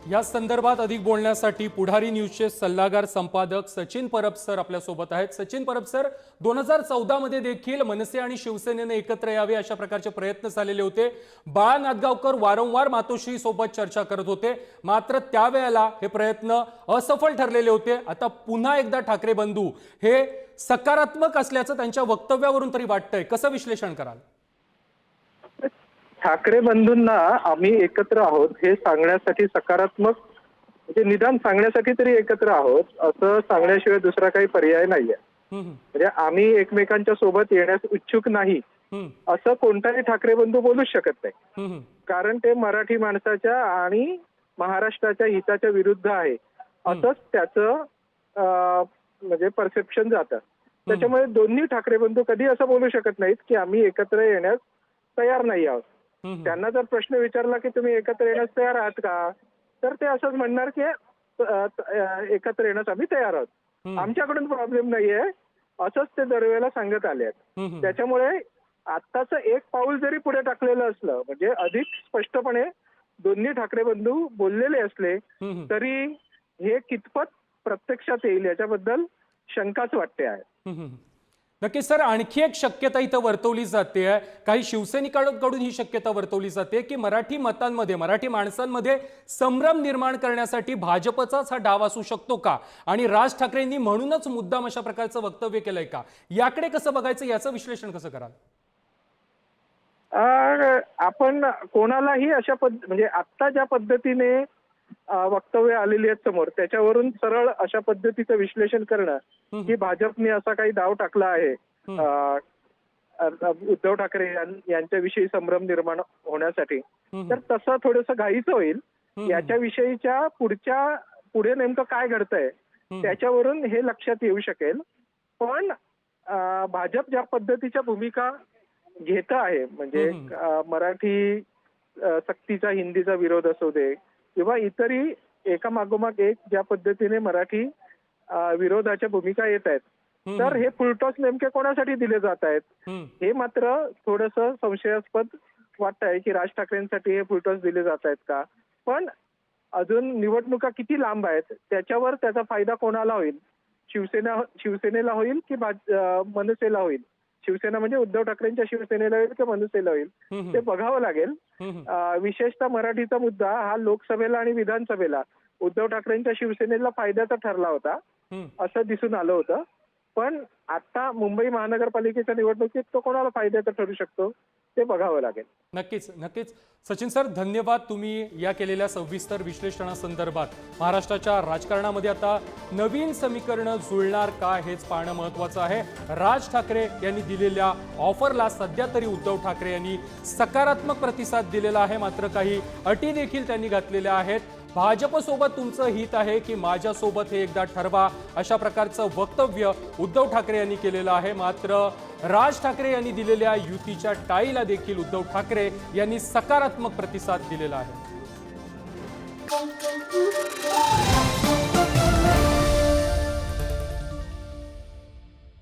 या संदर्भात अधिक बोलण्यासाठी पुढारी न्यूजचे सल्लागार संपादक सचिन परब सर आपल्या सोबत आहेत। सचिन परब सर, 2014 मध्ये देखील मनसे आणि शिवसेनेने एकत्र यावे अशा प्रकारचे प्रयत्न झालेले होते। बाळा नांदगावकर वारंवार मातोश्री सोबत चर्चा करत होते, मात्र त्यावेळेला हे प्रयत्न असफल ठरलेले होते। आता पुन्हा एकदा ठाकरे बंधू हे सकारात्मक असल्याचं त्यांच्या वक्तव्यावरून तरी वाटतंय, कसं विश्लेषण कराल? ठाकरे बंधूंना आम्ही एकत्र आहोत हे सांगण्यासाठी सकारात्मक म्हणजे निदान सांगण्यासाठी तरी एकत्र आहोत असं सांगण्याशिवाय दुसरा काही पर्याय नाहीये। म्हणजे आम्ही एकमेकांच्या सोबत येण्यास इच्छुक नाही असं कोणताही ठाकरे बंधू बोलूच शकत नाही, कारण ते मराठी माणसाच्या आणि महाराष्ट्राच्या हिताच्या विरुद्ध आहे असंच त्याचं म्हणजे परसेप्शन जातं। त्याच्यामुळे दोन्ही ठाकरे बंधू कधी असं बोलू शकत नाहीत की आम्ही एकत्र येण्यास तयार नाही आहोत। त्यांना जर प्रश्न विचारला की तुम्ही एकत्र येण्यास तयार आहात का, तर ते असंच म्हणणार की एकत्र येण्यास आम्ही तयार आहोत, आमच्याकडून प्रॉब्लेम नाहीये असंच ते दरवेळेला सांगत आले आहेत। त्याच्यामुळे आत्ताचं एक पाऊल जरी पुढे टाकलेलं असलं म्हणजे अधिक स्पष्टपणे दोन्ही ठाकरे बंधू बोललेले असले तरी हे कितपत प्रत्यक्षात येईल याच्याबद्दल शंकाच वाटते आहे। नक्की सर, आणखी एक शक्यता इथं वर्तवली जाते, काही शिवसैनिकांकडून ही शक्यता वर्तवली जाते की मराठी मतांमध्ये, मराठी माणसांमध्ये संभ्रम निर्माण करण्यासाठी भाजपचाच हा डाव असू शकतो का, आणि राज ठाकरेंनी म्हणूनच मुद्दाम अशा प्रकारचं वक्तव्य केलंय का, याकडे कसं बघायचं, याचं विश्लेषण कसं कराल? आपण कोणालाही अशा म्हणजे आता ज्या पद्धतीने वक्तव्य आलेली आहेत समोर त्याच्यावरून सरळ अशा पद्धतीचं विश्लेषण करणं की भाजपने असा काही डाव टाकला आहे उद्धव ठाकरे यांच्याविषयी संभ्रम निर्माण होण्यासाठी, तर तसं थोडंसं घाईचं होईल। याच्याविषयीच्या पुढे नेमकं काय घडतंय त्याच्यावरून हे लक्षात येऊ शकेल। पण भाजप ज्या पद्धतीच्या भूमिका घेत आहे म्हणजे मराठी सक्तीचा हिंदीचा विरोध असू दे किंवा इतरही एका मागोमाग एक ज्या पद्धतीने मराठी विरोधाच्या भूमिका येत आहेत, तर हे फुलटॉस नेमके कोणासाठी दिले जात आहेत हे मात्र थोडंसं संशयास्पद वाटत आहे की राज ठाकरेंसाठी हे फुलटॉस दिले जात आहेत का। पण अजून निवडणुका किती लांब आहेत त्याच्यावर त्याचा फायदा कोणाला होईल, शिवसेनेला होईल की मनसेला होईल, शिवसेना म्हणजे उद्धव ठाकरेंच्या शिवसेनेला होईल की मनसेला होईल ते बघावं लागेल। विशेषतः मराठीचा मुद्दा हा लोकसभेला आणि विधानसभेला उद्धव ठाकरेंच्या शिवसेनेला फायद्याचा ठरला होता असं दिसून आलं होतं, पण आता मुंबई महानगरपालिकेच्या निवडणुकीत तो कोणाला फायद्याचा ठरू शकतो ते बघावं लागेल। नक्कीच नक्कीच सचिन सर, धन्यवाद तुम्ही या केलेल्या सविस्तर विश्लेषणासंदर्भात। महाराष्ट्राच्या राजकारणामध्ये आता नवीन समीकरण जुळणार का हेच पाहणं महत्त्वाचं आहे। राज ठाकरे यांनी दिलेल्या ऑफरला सध्या तरी उद्धव ठाकरे यांनी सकारात्मक प्रतिसाद दिलेला आहे, मात्र काही अटी देखील त्यांनी घातलेल्या आहेत। भाजपसोबत तुमचं हित आहे की माझ्यासोबत हे एकदा ठरवा, अशा प्रकारचं वक्तव्य उद्धव ठाकरे यांनी केलेलं आहे। मात्र राज ठाकरे यांनी दिलेल्या युतीच्या टाळीला देखील उद्धव ठाकरे यांनी सकारात्मक प्रतिसाद दिलेला आहे।